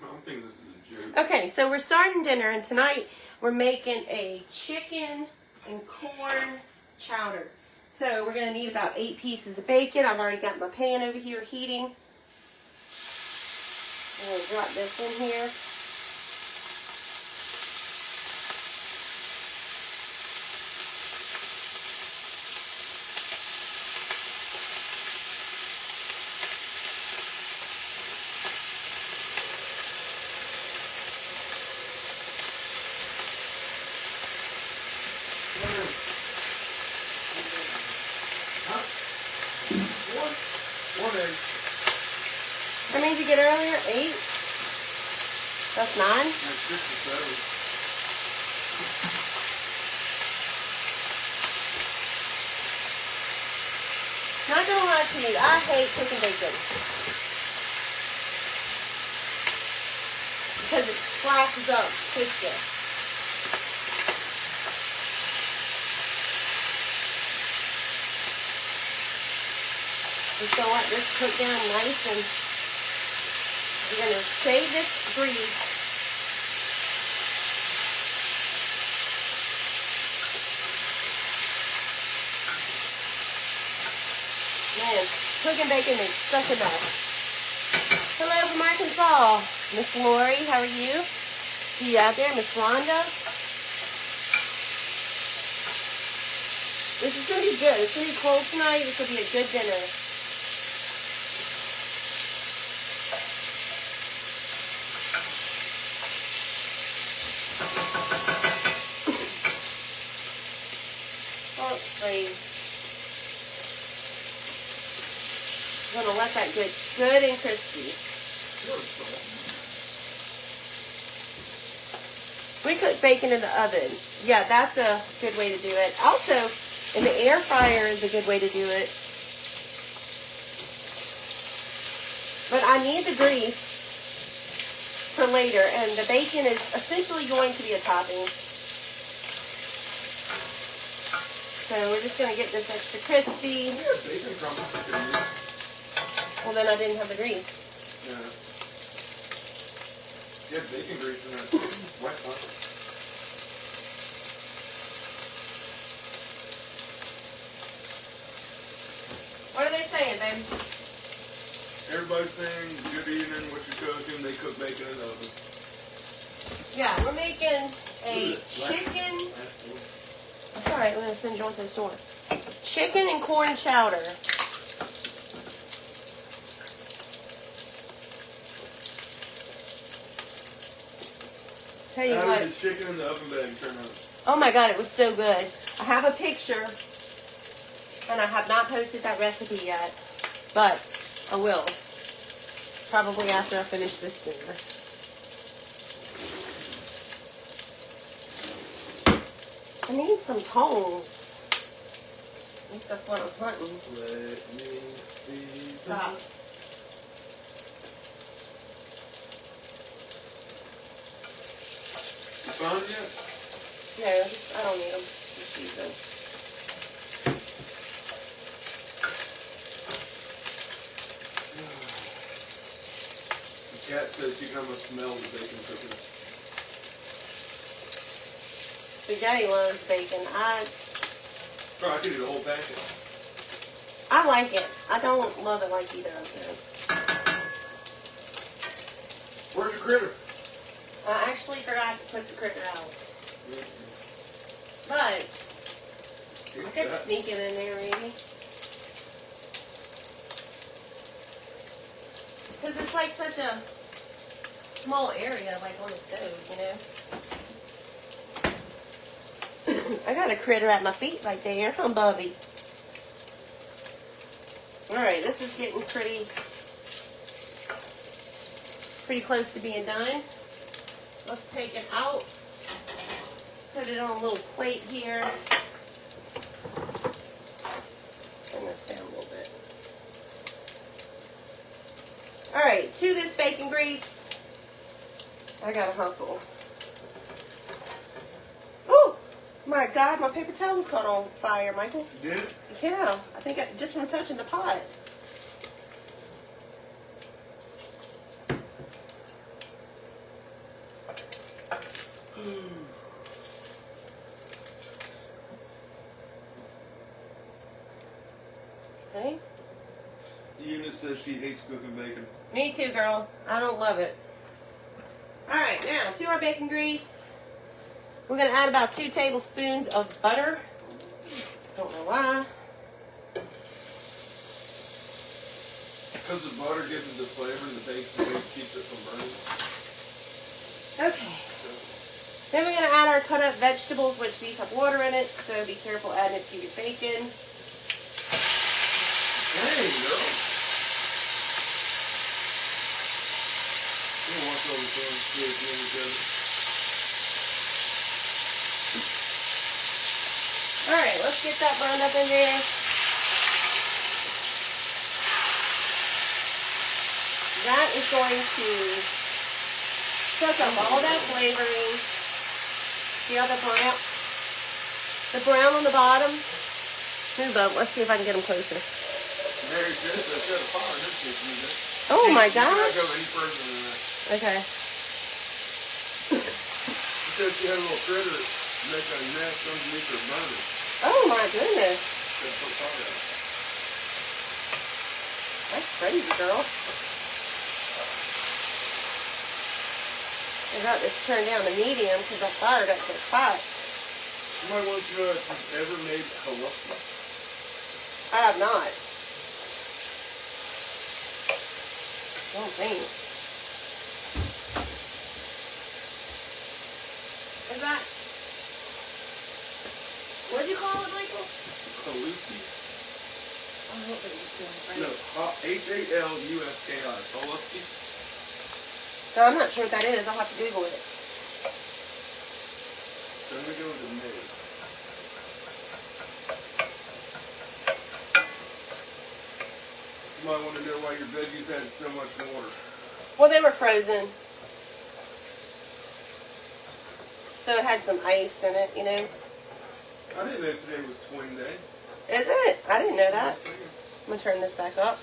I don't think this is a joke. Okay, so we're starting dinner, and tonight we're making a chicken and corn chowder. So we're going to need about 8 pieces of bacon. I've already got my pan over here heating. I'm going to drop this in here. One egg. How many did you get earlier? 8? That's 9? That's 6 or 7. Not gonna lie to you, I hate cooking bacon. Because it splashes up, hits you. Just gonna let this cook down nice, and we're gonna save this grease. Man, cooking bacon makes such a mess. Hello from Arkansas, Miss Lori, how are you? See you out there, Miss Rhonda. This is gonna be good. It's gonna be cold tonight. This will be a good dinner. I'm gonna let that get good and crispy. We cook bacon in the oven. Yeah, that's a good way to do it. Also, in the air fryer is a good way to do it. But I need the grease for later, and the bacon is essentially going to be a topping. So we're just going to get this extra crispy. Yeah, bacon crumbles. Well, then I didn't have the grease. Yeah. You have bacon grease in there. White butter. What are they saying, babe? Everybody's saying good evening, what you cooking, they cook bacon in the oven. Yeah, we're making a chicken. That's alright, we're going to send John to the store. Chicken and corn chowder. Tell you How what. did the chicken in the oven bag turn out? Oh my God, it was so good. I have a picture, and I have not posted that recipe yet, but I will. Probably after I finish this dinner. I need some tongs. At least that's what I'm hunting. Let me see. Stop. You found it yet? No, I don't need them. Just use them. The cat says she can almost smell the bacon cooking. Spaghetti loves bacon. Oh, I could eat the whole packet. I like it. I don't love it like either of them. Where's your critter? I actually forgot to put the critter out. But I could sneak it in there maybe. Because it's like such a small area, like on the stove, you know. I got a critter at my feet right there. I'm Bubby. Alright, this is getting pretty close to being done. Let's take it out. Put it on a little plate here. Bring this down a little bit. Alright, to this bacon grease, I gotta hustle. Oh my God, my paper towel's caught on fire, Michael. You did it? Yeah, I think just from touching the pot. says she hates cooking bacon. Me too, girl. I don't love it. Alright, now to our bacon grease. We're going to add about 2 tablespoons of butter. Don't know why. Because the butter gives it the flavor and the bacon keeps it from burning. Okay. Then we're going to add our cut up vegetables, which these have water in it, so be careful adding it to your bacon. Dang, girl. Alright, let's get that burned up in there. That is going to soak up all that flavoring. See all the brown on the bottom? Move up. Let's see if I can get them closer. Mary says I set a fire in this kitchen. Oh my You cannot gosh. go any further than that. Okay. She said she had a little critter make a nest underneath her burner. Oh my goodness. Said put fire out. That's crazy, girl. I got this turned down to medium because I fired up so hot. Somebody wants to know if you've ever made haluski. I have not. Don't think. Is that? What'd you call it, Michael? Haluski? I hope it was right. No, Haluski. Haluski. No, I'm not sure what that is. I'll have to Google it. Then we go to May. You might want to know why your veggies had so much water. Well, they were frozen. So it had some ice in it, you know. I didn't know today was twin day. Is it? I didn't know that. I'm going to turn this back up.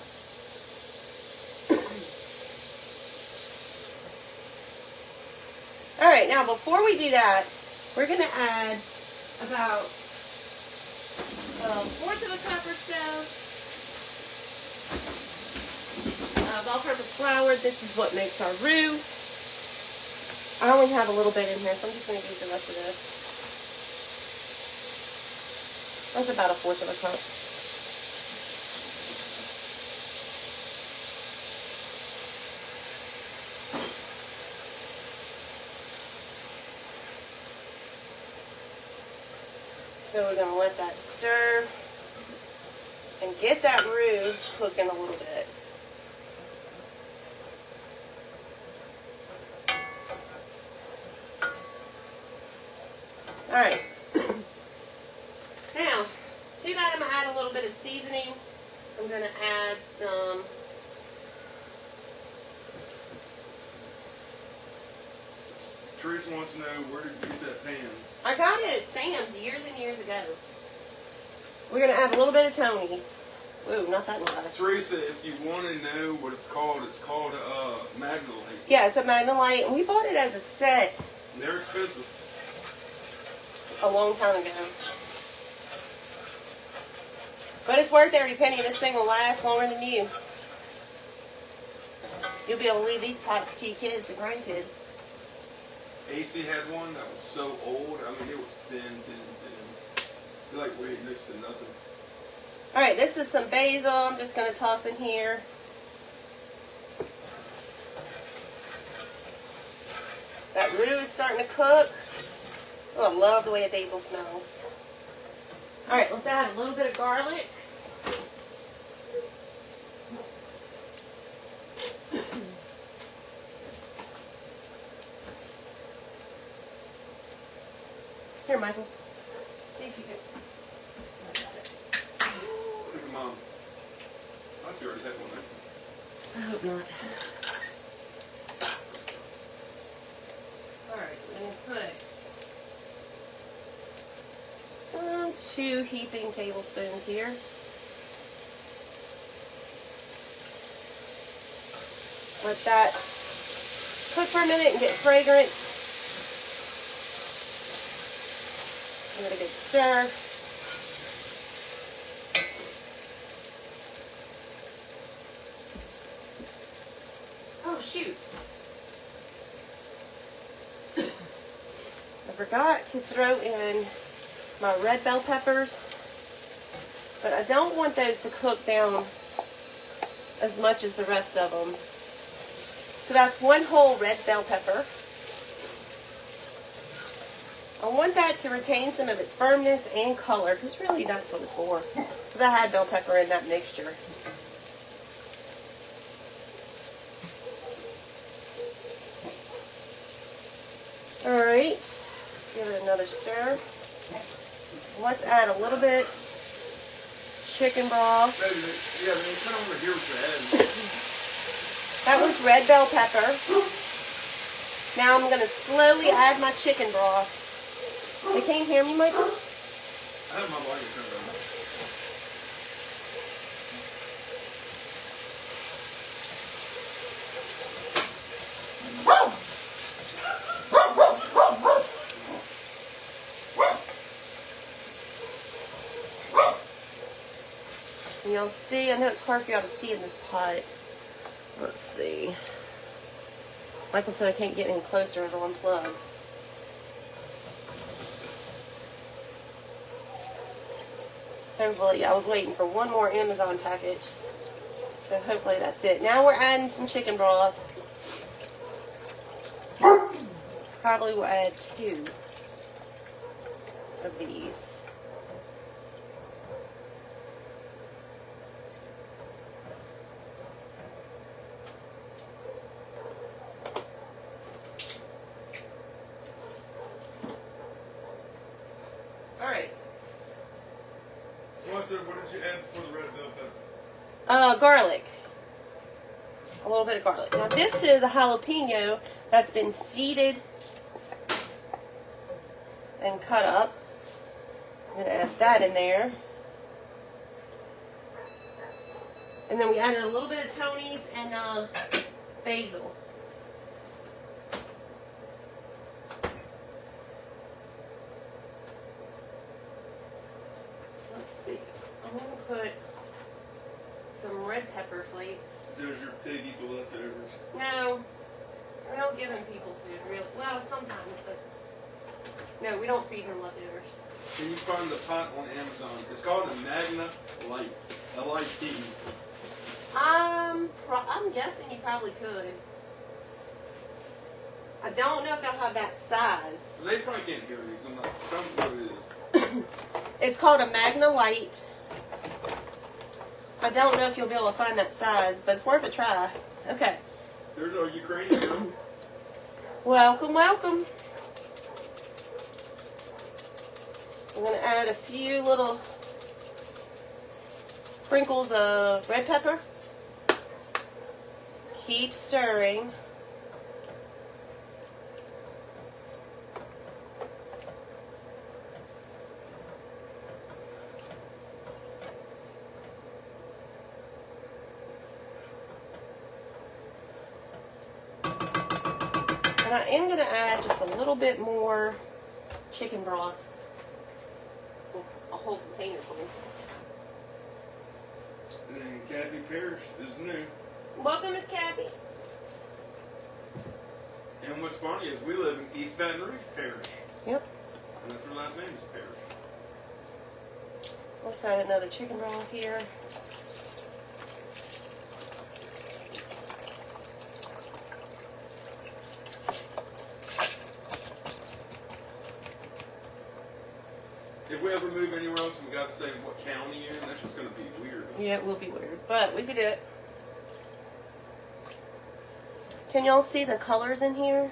Alright, now before we do that, we're going to add about 1/4 of a cup or so of all-purpose flour. This is what makes our roux. I only have a little bit in here, so I'm just going to use the rest of this. That's about 1/4 of a cup. So we're going to let that stir and get that roux cooking a little bit. Alright. Now, to that I'm going to add a little bit of seasoning. I'm going to add some Teresa wants to know, where did you get that pan? I got it at Sam's years and years ago. We're going to add a little bit of Tony's. Ooh, not that much. Teresa, if you want to know what it's called Magnolite. Yeah, it's a Magnolite, and we bought it as a set They're expensive. a long time ago. But it's worth every penny. This thing will last longer than you. You'll be able to leave these pots to your kids and grandkids. AC had one that was so old. I mean, it was thin. It like weighed next to nothing. Alright, this is some basil. I'm just going to toss in here. That roux is starting to cook. Oh, I love the way the basil smells. Alright, let's add a little bit of garlic. Here, Michael. See if you can. Look at Mom. I thought you already had one there. I hope not. Alright, we're going to put 2 heaping tablespoons here. Let that cook for a minute and get fragrant. Give it a good stir. shoot. I forgot to throw in my red bell peppers, but I don't want those to cook down as much as the rest of them. So that's one whole red bell pepper. I want that to retain some of its firmness and color, because really that's what it's for. Because I had bell pepper in that mixture. Alright, let's give it another stir. Let's add a little bit chicken broth. Yeah, come over here with your head. That was red bell pepper. Now I'm going to slowly add my chicken broth. They can't hear me, Michael? I have my volume turned on. And you'll see, I know it's hard for y'all to see in this pot. Let's see. Michael said I can't get any closer, it'll unplug. Hopefully, I was waiting for one more Amazon package. So hopefully that's it. Now we're adding some chicken broth. Probably will add 2 of these. Alright. What did you add for the red bell pepper? Garlic. A little bit of garlic. Now this is a jalapeno that's been seeded and cut up. I'm going to add that in there. And then we added a little bit of Tony's and basil. Let's see. I'm going to put some red pepper flakes. There's your pig eat the leftovers. No, we don't give them people food, really. Well, sometimes, but no, we don't feed them leftovers. Can you find the pot on Amazon? It's called a Magna Light. L-I-T. I'm guessing you probably could. I don't know if they'll have that size. They probably can't hear these. I'm not. Tell me what it is. It's called a Magna Light. I don't know if you'll be able to find that size, but it's worth a try. Okay. There's our Ukrainian girl. Welcome, welcome. I'm going to add a few little sprinkles of red pepper. Keep stirring. And I am going to add just a little bit more chicken broth. A whole container full. And Kathy Parrish is new. Welcome, Miss Kathy. And what's funny is we live in East Baton Rouge Parish. Yep. And that's her last name is Parrish. Let's add another chicken broth here. If we ever move anywhere else and we got to say what county you're in, that's just going to be weird. Yeah, it will be weird, but we could do it. Can y'all see the colors in here?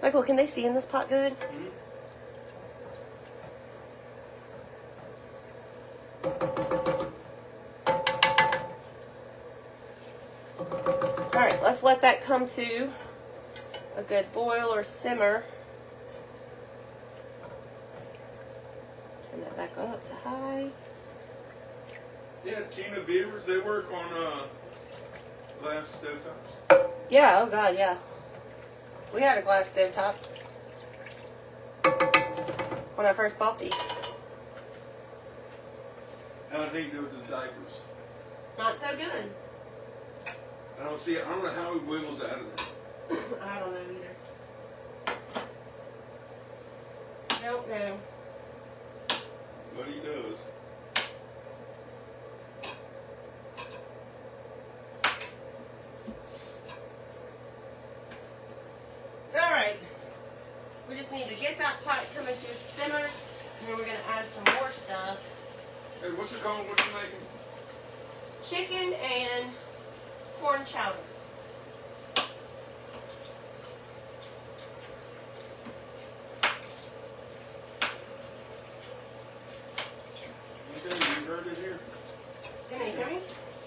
Michael, can they see in this pot good? Mm-hmm. Alright, let's let that come to a good boil or simmer. Turn that back up to high. Yeah, Tina Beavers, they work on glass stovetops. Yeah, oh god, yeah. We had a glass stove top when I first bought these. How do they do with the diapers? Not so good. I don't know how he wiggles out of there. don't know. But he does. Alright. We just need to get that pot coming to a simmer. And then we're going to add some more stuff. Hey, what's it called? What you making? Chicken and corn chowder. You heard it here? Can you hear me?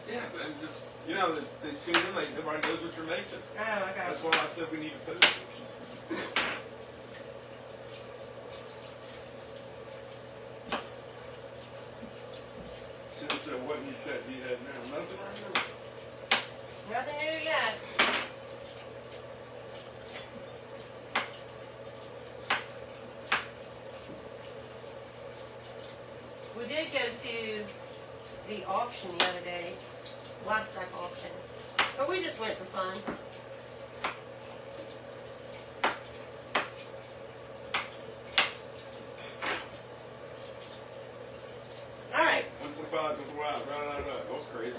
Yeah, and just, you know, they tune in, like, nobody knows what you're making. Oh, okay. That's why I said we need to post it. So what new set do you have now? Nothing right now? Nothing new yet. We did go to the auction the other day, livestock auction, but we just went for fun. All right. 125 to the wild, right. That was crazy.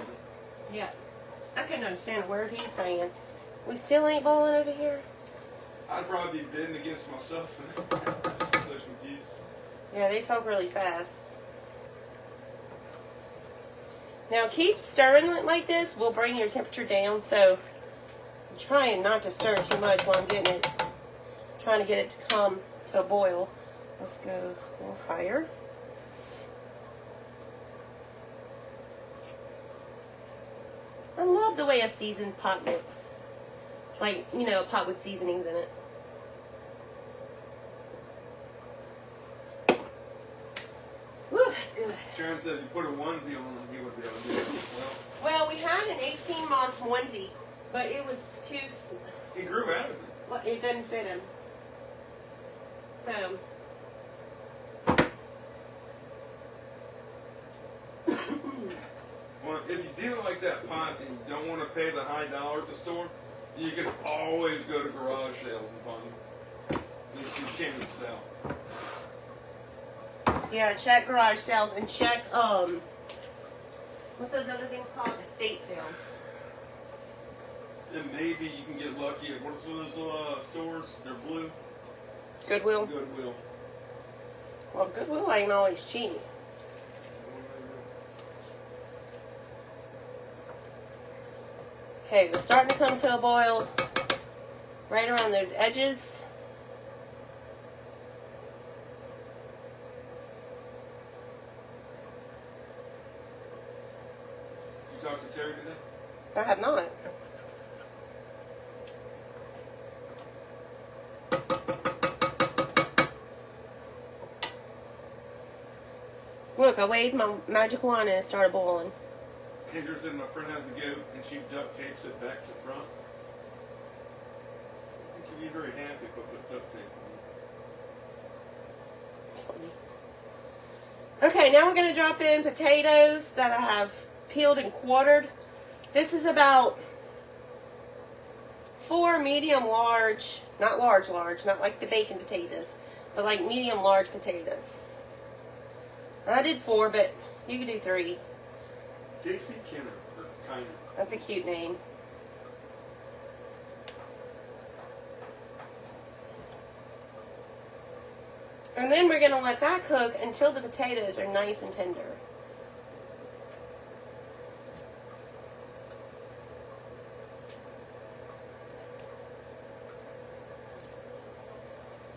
Yeah. I couldn't understand a word he was saying. We still ain't bowling over here? I'd probably be bidding against myself. I'm so confused. Yeah, they talk really fast. Now keep stirring it like this. We'll bring your temperature down. So I'm trying not to stir too much while I'm getting it. Trying to get it to come to a boil. Let's go a little higher. I love the way a seasoned pot looks. Like, you know, a pot with seasonings in it. Woo, that's good. Sharon said if you put a onesie on him, he would be able to do it well. Well, we had an 18-month onesie, but it was too... He grew out of it. It didn't fit him. So... Well, if you do like that pot and you don't want to pay the high dollar at the store, you can always go to garage sales and find them. You can't even sell. Yeah, check garage sales and check, what's those other things called? Estate sales. And maybe you can get lucky at what's those stores? They're blue. Goodwill? Goodwill. Well, Goodwill ain't always cheap. Okay, we're starting to come to a boil right around those edges. Did you talk to Terry today? I have not. Look, I waved my magic wand and it started boiling. Kendra said my friend has a goat and she duct tapes it back to front. I think you'd be very happy if I put duct tape on it. It's funny. Okay, now we're going to drop in potatoes that I have peeled and quartered. This is about 4 medium large, not large, not like the bacon potatoes, but like medium large potatoes. I did 4, but you can do 3. Dixie Kenner, or Kiner. That's a cute name. And then we're going to let that cook until the potatoes are nice and tender.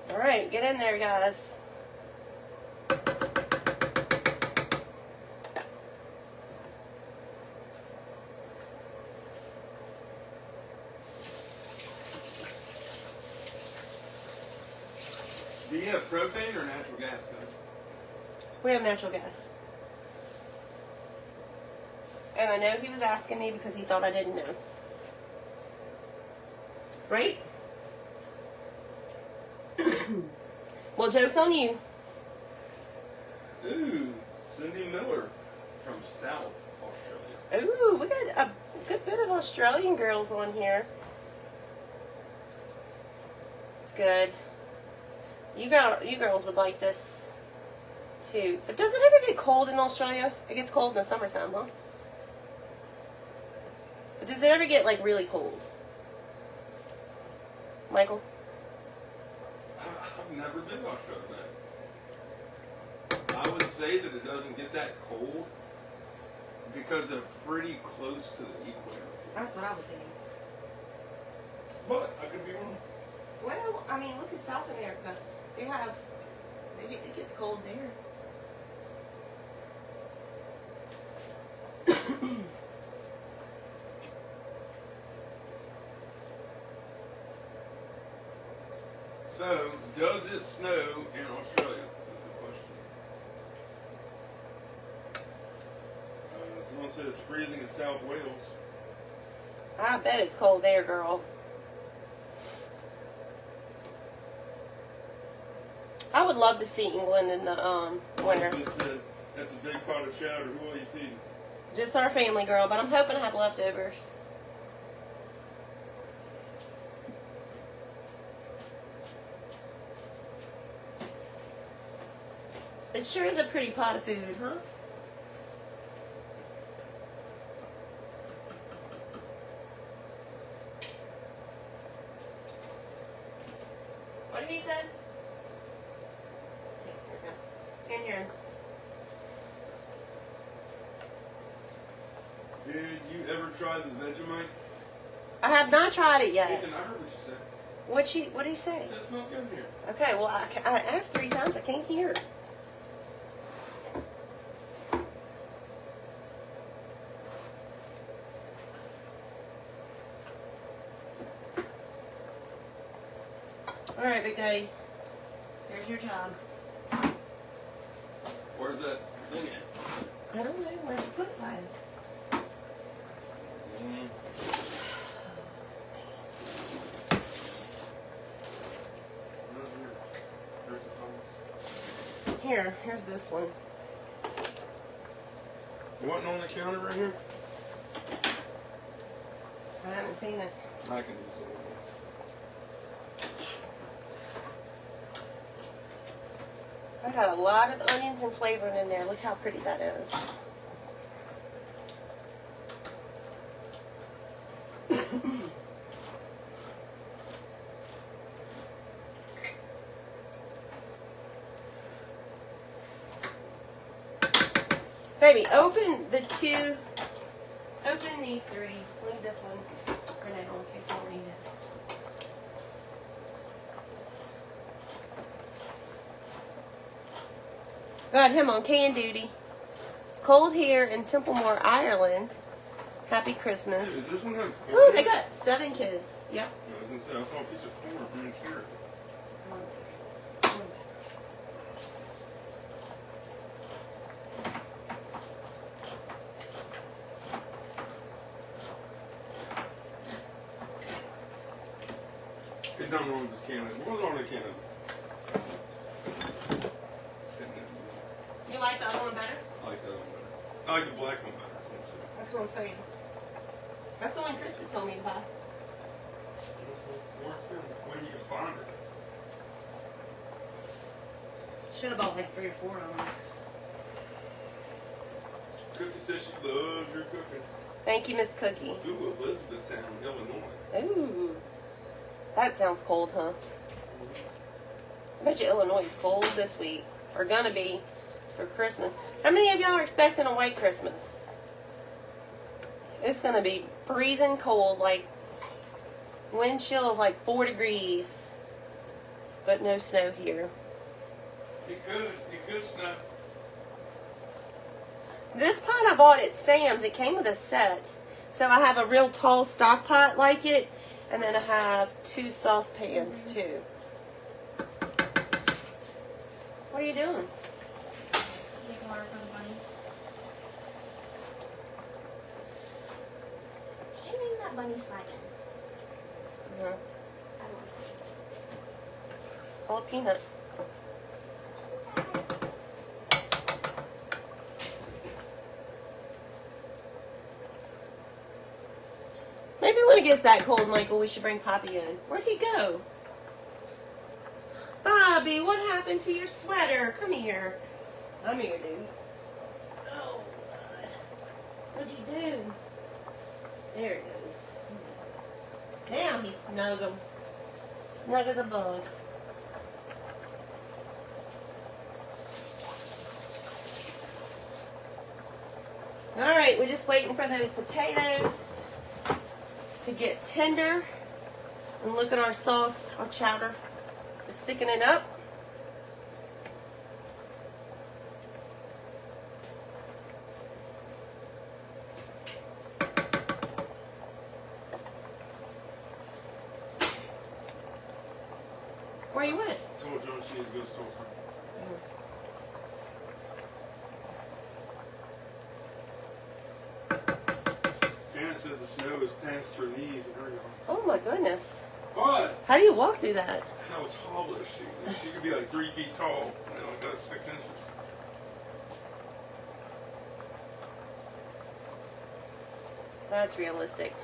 All right, get in there, guys. Do you have propane or natural gas, guys? We have natural gas. And I know he was asking me because he thought I didn't know. Right? Well, joke's on you. Ooh, Cindy Miller from South Australia. Ooh, we got a good bit of Australian girls on here. It's good. You girls would like this too. But does it ever get cold in Australia? It gets cold in the summertime, huh? But does it ever get like really cold? Michael? I've never been to Australia. I would say that it doesn't get that cold because they're pretty close to the equator. That's what I would think. But I could be wrong. Well, I mean, look at South America. It gets cold there. So, does it snow in Australia? Is the question. Someone said it's freezing in South Wales. I bet it's cold there, girl. I would love to see England in the winter. Like just said, that's a big pot of chowder. Who will you feed? Just our family, girl, but I'm hoping to have leftovers. It sure is a pretty pot of food, huh? What did he say? In here. Did you ever try the Vegemite? I have not tried it yet. Ethan, I heard what you said. What did he say? It said it smells good in here. Okay, well, I asked 3 times. I can't hear. All right, Big Daddy. Here's your job. Where's that thing at? I don't know. Where'd you put it last? Here's this one. You want on the counter right here? I haven't seen it. I can use it. I got a lot of onions and flavoring in there. Look how pretty that is. Baby, open these 3. Leave this one for now in case I'll need it. Got him on can duty. It's cold here in Templemore, Ireland. Happy Christmas. Is this one have corn? Ooh, they got 7 kids. Yep. I was gonna say, I saw a piece of corn and a carrot. Get done wrong with this can. What was on the can? You like the other one better? I like that one better. I like the black one better. That's what I'm saying. That's the one Krista told me to buy. When you can find it. Should have bought like 3 or 4 of them. Cookie says she loves your cooking. Thank you, Miss Cookie. Ooh, Elizabethtown, Illinois. Ooh. That sounds cold, huh? I bet you Illinois is cold this week. Or gonna be for Christmas. How many of y'all are expecting a white Christmas? It's gonna be freezing cold, like wind chill of like 4 degrees. But no snow here. It could snow. This pot I bought at Sam's. It came with a set. So I have a real tall stock pot like it. And then I have 2 saucepans too. What are you doing? Make water for the bunny. She named that bunny Simon. No. I don't like it. All peanut. Maybe when it gets that cold, Michael, we should bring Poppy in. Where'd he go? Bobby, what happened to your sweater? Come here. Come here, dude. Oh, God. What'd you do? There it goes. Now he's snug. Snug as a bug. Alright, we're just waiting for those potatoes to get tender. And look at our sauce, our chowder is thickening up. Where you went? Told Joan she needs to go to the store. Janet said the snow is past her knees in her yard. Oh my goodness. What? How do you walk through that? How tall is she? She could be like 3 feet tall. You know, got 6 inches. That's realistic.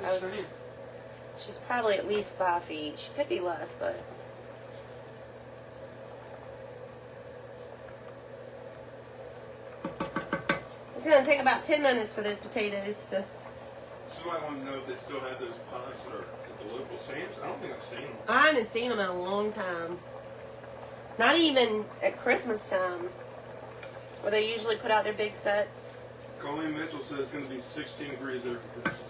Just saying. She's probably at least 5 feet. She could be less, but... It's going to take about 10 minutes for those potatoes to... So I want to know if they still have those pies that are at the local Sam's. I don't think I've seen them. I haven't seen them in a long time. Not even at Christmas time, where they usually put out their big sets. Colleen Mitchell says it's going to be 16 degrees there for Christmas.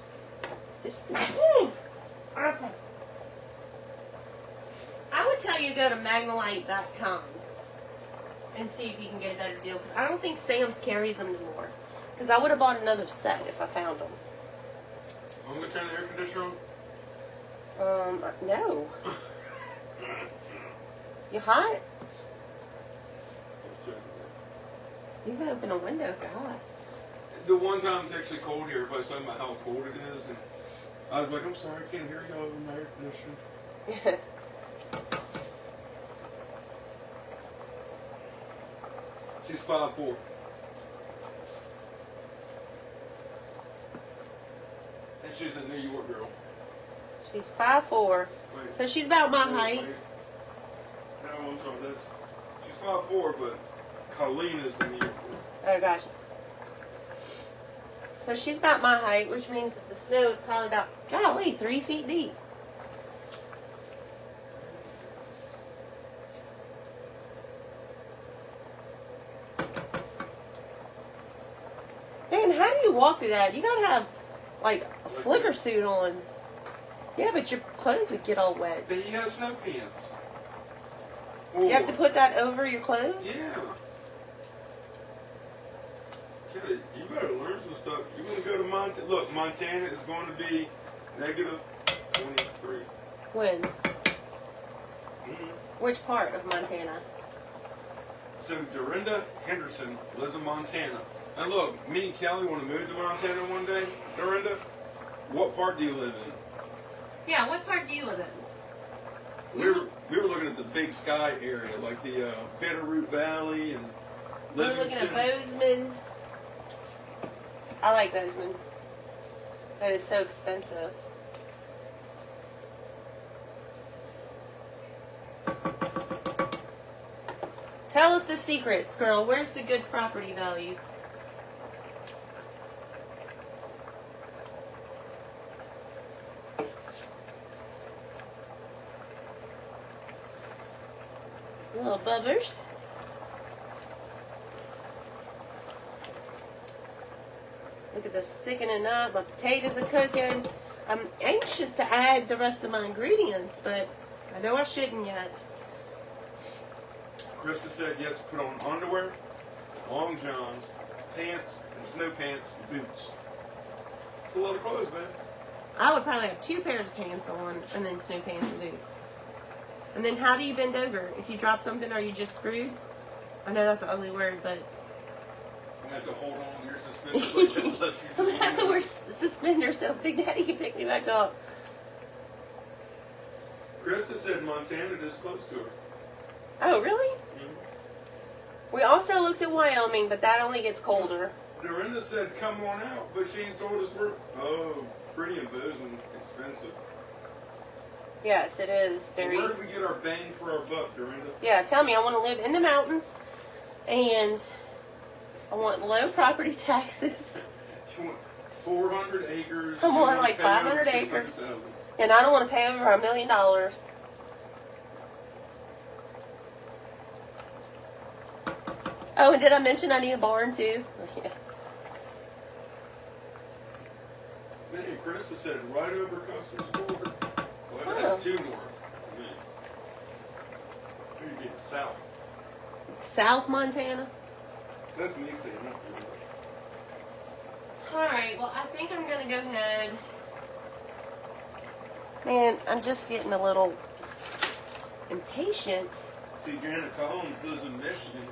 Okay. I would tell you to go to magnolite.com and see if you can get a better deal. Because I don't think Sam's carries them anymore. Because I would have bought another set if I found them. I'm going to turn the air conditioner on. No. You hot? You can open a window if you're hot. The one time it's actually cold here, everybody's talking about how cold it is. And I was like, I'm sorry, I can't hear you over my air conditioner. She's 5'4". And she's a New York girl. She's 5'4". Wait. So she's about my height. Wait. No, I'm sorry, that's... She's 5'4", but Colleen is the New York girl. Oh, gosh. So she's about my height, which means that the snow is probably about, golly, 3 feet deep. Man, how do you walk through that? You gotta have, like, a slicker suit on. Yeah, but your clothes would get all wet. Then you got snow pants. You have to put that over your clothes? Yeah. Kid, you better learn some stuff. You're going to go to Montana. Look, Montana is going to be negative 23. When? Mm-hmm. Which part of Montana? So Dorinda Henderson lives in Montana. And look, me and Kelly want to move to Montana one day. Dorinda, what part do you live in? Yeah, what part do you live in? We were looking at the Big Sky area, like the Bitterroot Valley and We're looking Livingston. at Bozeman. I like Bozeman. That is so expensive. Tell us the secrets, girl. Where's the good property value? Little bubbers. Look at this thickening up. My potatoes are cooking. I'm anxious to add the rest of my ingredients, but I know I shouldn't yet. Krista said you have to put on underwear, long johns, pants, and snow pants, and boots. It's a lot of clothes, man. I would probably have 2 pairs of pants on, and then snow pants and boots. And then how do you bend over? If you drop something, are you just screwed? I know that's an ugly word, but... You have to hold on to your suspenders like that. I'm going to have to wear suspenders so Big Daddy can pick me back up. Krista said Montana is close to her. Oh, really? We also looked at Wyoming, but that only gets colder. Dorinda said come on out, but she ain't told us where. Oh, pretty and Bozeman, expensive. Yes, it is very. Where do we get our bang for our buck, Dorinda? Yeah, tell me. I want to live in the mountains, and I want low property taxes, You want 400 acres. I you want wanna like pay over 500 acres. 600,000. and I don't want to pay over $1 million. Oh, and did I mention I need a barn too? Yeah. Man, Krista said right over customs border. Well, Oh. that's too north. Man. Who you getting south? South Montana. That's me saying not really. All right. Well, I think I'm gonna go ahead. Man, I'm just getting a little impatient. See, Janet Collins lives in Michigan.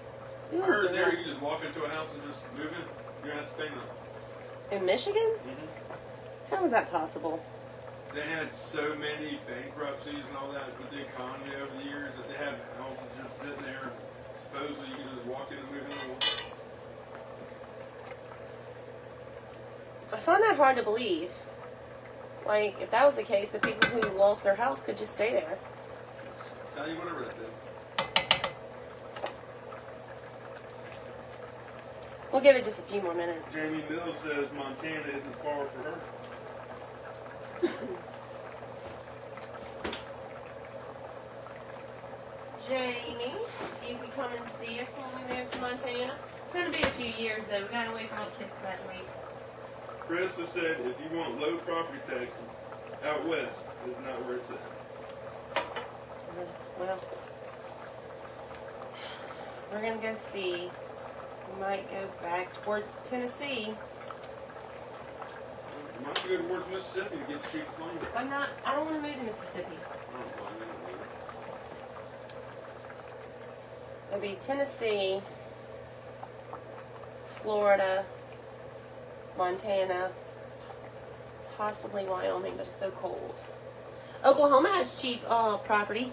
Ooh, I heard yeah. there you just walk into a house and just move in. You don't have to pay nothing. In Michigan? Mm-hmm. How is that possible? They had so many bankruptcies and all that with the economy over the years that they have houses just sitting there. Supposedly you can just walk in and move in. I find that hard to believe. Like, if that was the case, the people who lost their house could just stay there. Tell you whatever that did. We'll give it just a few more minutes. Jamie Mills says Montana isn't far for her. Jamie, you can come and see us when we move to Montana. It's going to be a few years, though. We got to wait for all the kids to graduate. Krista said if you want low property taxes, out west is not where it's at. Well, we're going to go see. We might go back towards Tennessee. You might go towards Mississippi to get cheap climate. I don't want to move to Mississippi. I don't blame you. It'll be Tennessee, Florida, Montana, possibly Wyoming, but it's so cold. Oklahoma has cheap property.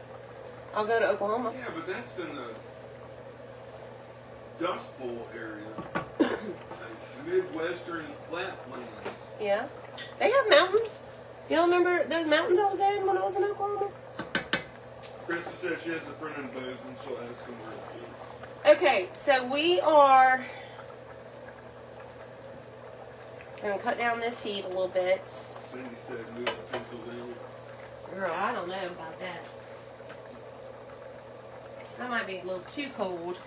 I'll go to Oklahoma. Yeah, but that's in the Dust Bowl area. Like Midwestern flatlands. Yeah. They have mountains. You don't remember those mountains I was in when I was in Oklahoma? Krista said she has a friend in Bozeman. She'll ask him where it's Okay, so we are going to cut down this heat a little bit. Cindy said move to Pennsylvania. Girl, I don't know about that. That might be a little too cold.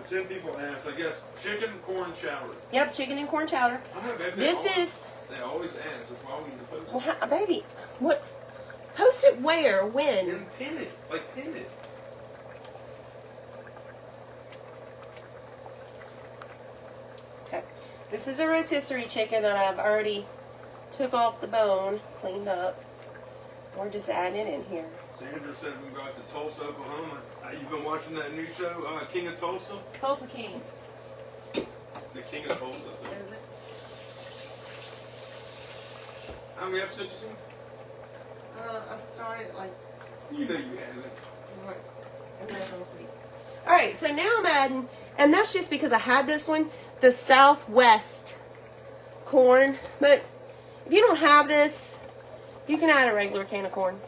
10 people asked, I guess, chicken, corn, chowder. Yep, chicken and corn chowder. I know, baby. They They always ask. That's why we need to post it. well, baby, what? Post it where? When? And pin it. Like, pin it. Okay. This is a rotisserie chicken that I've already took off the bone, cleaned up. We're just adding it in here. Sandra said we can go out to Tulsa, Oklahoma. You been watching that new show, King of Tulsa? Tulsa King. The King of Tulsa. I think. How many episodes you seen? I started like. You know you haven't. I'm not gonna sleep. All right, so now I'm adding, and that's just because I had this one, the Southwest corn. But if you don't have this, you can add a regular can of corn.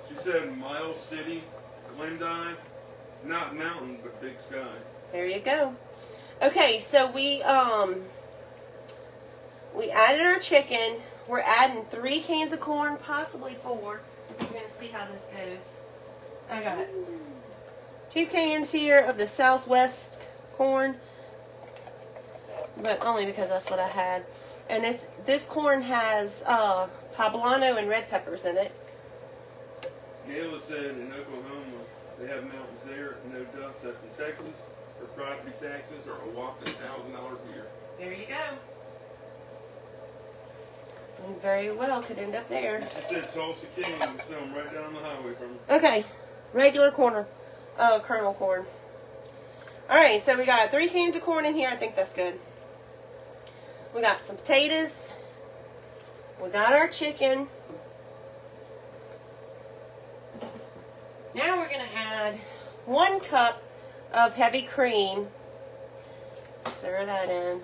She said Miles City, Glendive, not mountain, but big sky. There you go. Okay, so we added our chicken. We're adding 3 cans of corn, possibly 4. We're gonna see how this goes. I got 2 cans here of the Southwest corn, but only because that's what I had. And this corn has poblano and red peppers in it. Gayla said in Oklahoma they have mountains there, no dust. That's in Texas. Their property taxes are a whopping $1,000 a year. There you go. And very well could end up there. She said Tulsa King was filmed right down the highway from her. Okay, regular kernel corn. All right, so we got 3 cans of corn in here. I think that's good. We got some potatoes. We got our chicken. Now we're going to add 1 cup of heavy cream. Stir that in.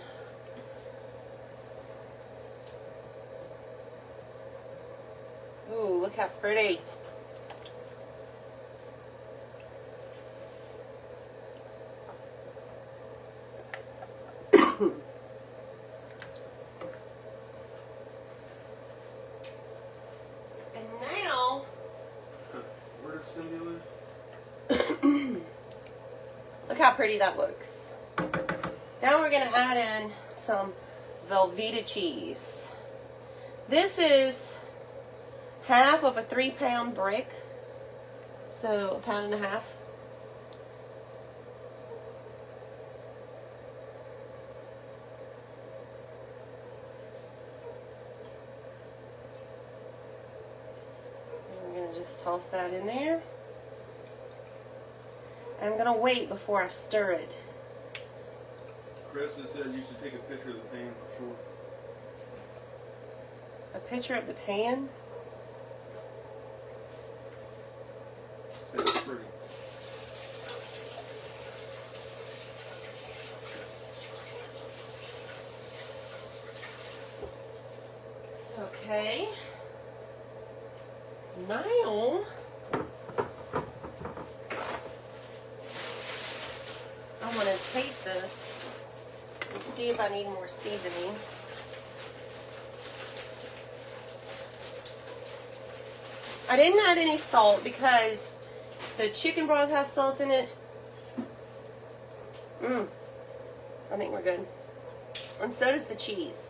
Ooh, look how pretty. And now, Where does Cindy live? look how pretty that looks. Now we're going to add in some Velveeta cheese. This is half of a 3-pound brick, so 1.5 pounds. And we're going to just toss that in there. And I'm going to wait before I stir it. Chris has said you should take a picture of the pan for sure. A picture of the pan. It's pretty. Okay. Now, I want to taste this and see if I need more seasoning. I didn't add any salt because the chicken broth has salt in it. I think we're good. And so does the cheese.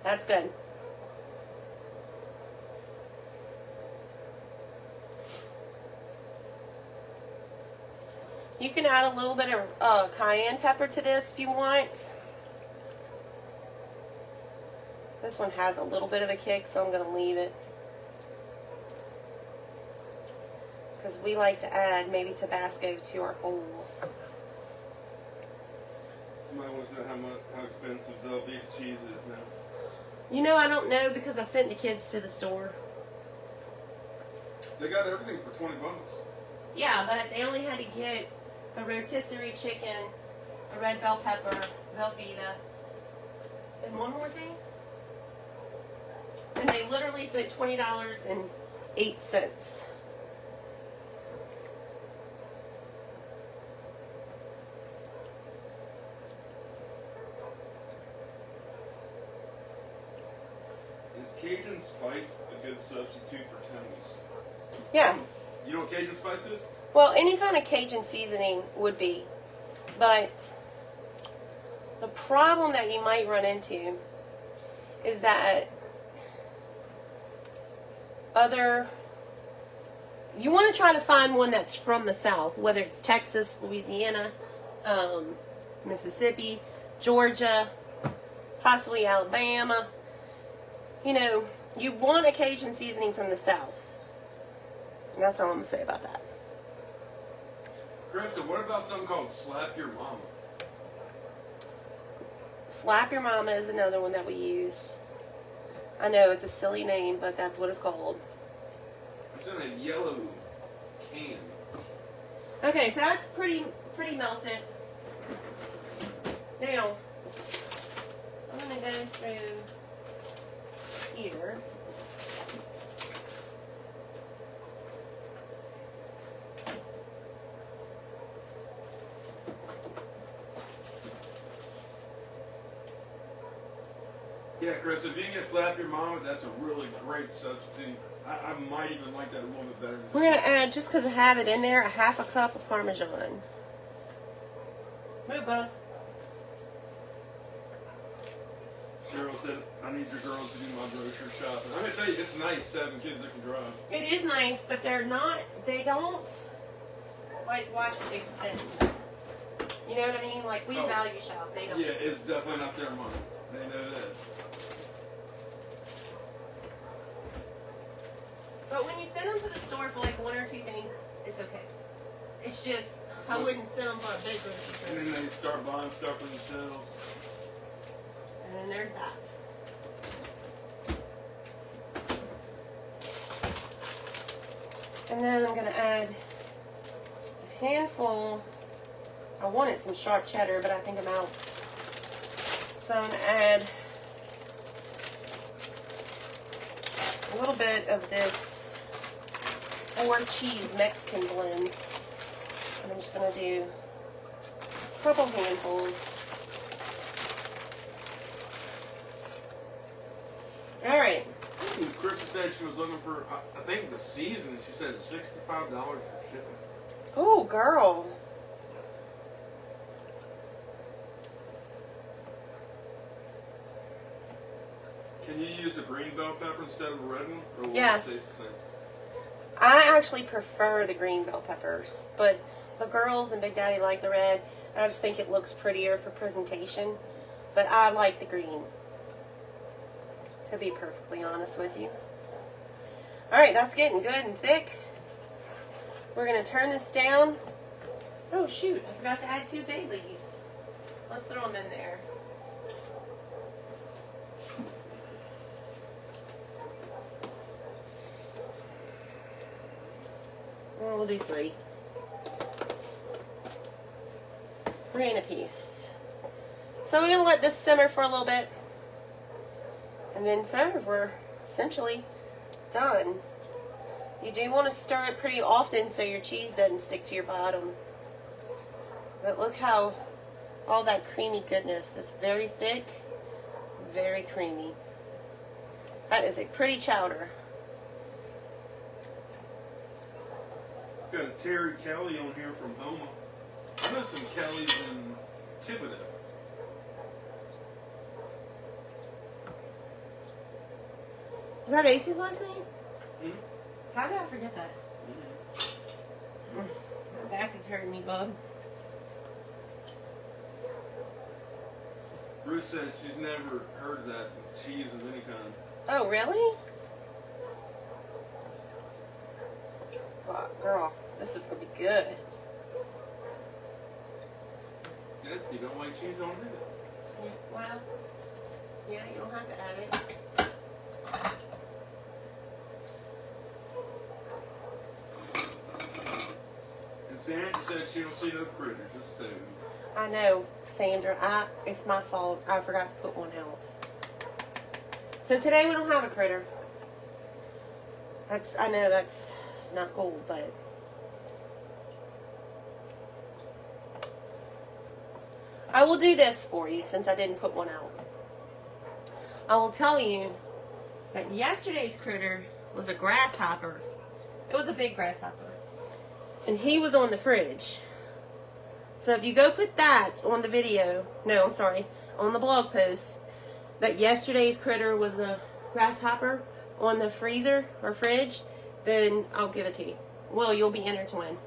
That's good. You can add a little bit of cayenne pepper to this if you want. This one has a little bit of a kick, so I'm going to leave it. Because we like to add maybe Tabasco to our bowls. Somebody wants to know how expensive Velveeta cheese is now. You know, I don't know because I sent the kids to the store. They got everything for $20. Yeah, but they only had to get a rotisserie chicken, a red bell pepper, Velveeta, and one more thing. And they literally spent $20.08. Is Cajun spice a good substitute for Tony's? Yes. You know what Cajun spice is? Well, any kind of Cajun seasoning would be. But the problem that you might run into is that you want to try to find one that's from the South, whether it's Texas, Louisiana, Mississippi, Georgia, possibly Alabama. You know, you want a Cajun seasoning from the South. And that's all I'm going to say about that. Krista, what about something called Slap Your Mama? Slap Your Mama is another one that we use. I know it's a silly name, but that's what it's called. It's in a yellow can. Okay, so that's pretty melted. Now, I'm going to go through here. Yeah, Chris, if you can Slap Your Mama, that's a really great substitute. I might even like that a little bit better. We're going to add, just because I have it in there, a 1/2 cup of Parmesan. Move on. Cheryl said, I need your girls to do my grocery shopping. I'm going to tell you, it's nice, 7 kids that can drive. It is nice, but they don't, like, watch what they spend. You know what I mean? Like, we value shop. They don't. Yeah, it's definitely not their money. They know that. But when you send them to the store for like 1 or 2 things, it's okay. It's just, I wouldn't send them for a big grocery trip. And then they start buying stuff for themselves. And then there's that. And then I'm going to add a handful. I wanted some sharp cheddar, but I think I'm out. So I'm going to add a little bit of this 4 cheese Mexican blend. And I'm just going to do a couple handfuls. All right. Krista said she was looking for, I think the season, she said $65 for shipping. Oh, girl. Can you use the green bell pepper instead of a red one? Or will Yes. it taste the same? I actually prefer the green bell peppers, but the girls and Big Daddy like the red. I just think it looks prettier for presentation, but I like the green, to be perfectly honest with you. All right, that's getting good and thick. We're going to turn this down. Oh, shoot, I forgot to add 2 bay leaves. Let's throw them in there. Well, we'll do 3. 3 and a piece. So we're going to let this simmer for a little bit. And then serve. We're essentially done. You do want to stir it pretty often so your cheese doesn't stick to your bottom. But look how all that creamy goodness is very thick, very creamy. That is a pretty chowder. Got a Terry Kelly on here from Homa. I know some Kellys in Thibodeau. Is that Acey's last name? Hmm? How did I forget that? Mm-hmm. My back is hurting me, bub. Ruth says she's never heard that cheese of any kind. Oh, really? Oh, girl, this is going to be good. Yes, you don't like cheese, don't do it. Yeah, well, yeah, you don't have to add it. And Sandra says she don't see no critters, just stove. I know, Sandra. It's my fault. I forgot to put one out. So today we don't have a critter. I know that's not cool, but I will do this for you since I didn't put one out. I will tell you that yesterday's critter was a grasshopper. It was a big grasshopper. And he was on the fridge. So if you go put that on the video, no, I'm sorry, on the blog post, that yesterday's critter was a grasshopper on the freezer or fridge, then I'll give it to you. Well, you'll be entered to win.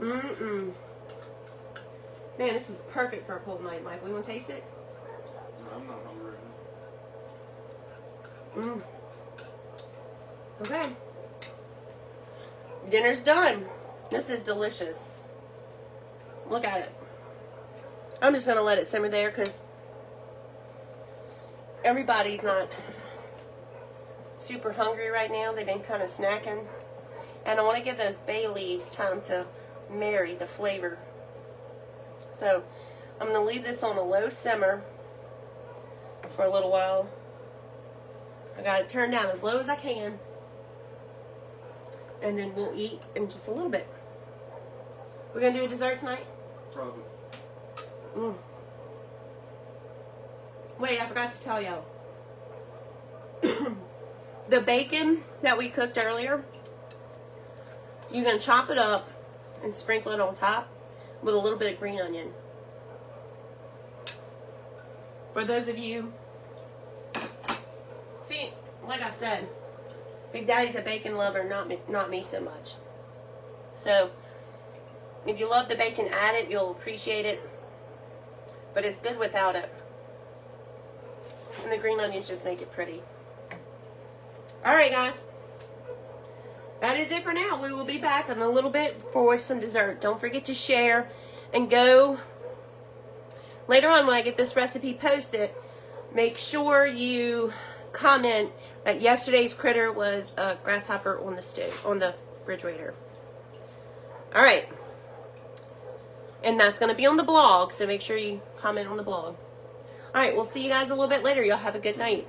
Man, this is perfect for a cold night, Mike. We want to taste it? No, I'm not hungry. Okay. Dinner's done. This is delicious. Look at it. I'm just going to let it simmer there because everybody's not super hungry right now. They've been kind of snacking. And I want to give those bay leaves time to marry the flavor. So I'm going to leave this on a low simmer for a little while. I got it turned down as low as I can. And then we'll eat in just a little bit. We're going to do a dessert tonight? Probably. Wait, I forgot to tell y'all. The bacon that we cooked earlier, you're going to chop it up and sprinkle it on top with a little bit of green onion. For those of you, see, like I said, Big Daddy's a bacon lover, not me so much. So, if you love the bacon, add it. You'll appreciate it. But it's good without it. And the green onions just make it pretty. Alright, guys. That is it for now. We will be back in a little bit for some dessert. Don't forget to share and go. Later on when I get this recipe posted, make sure you comment that yesterday's critter was a grasshopper on the stove, on the refrigerator. All right. And that's going to be on the blog, so make sure you comment on the blog. All right, we'll see you guys a little bit later. Y'all have a good night.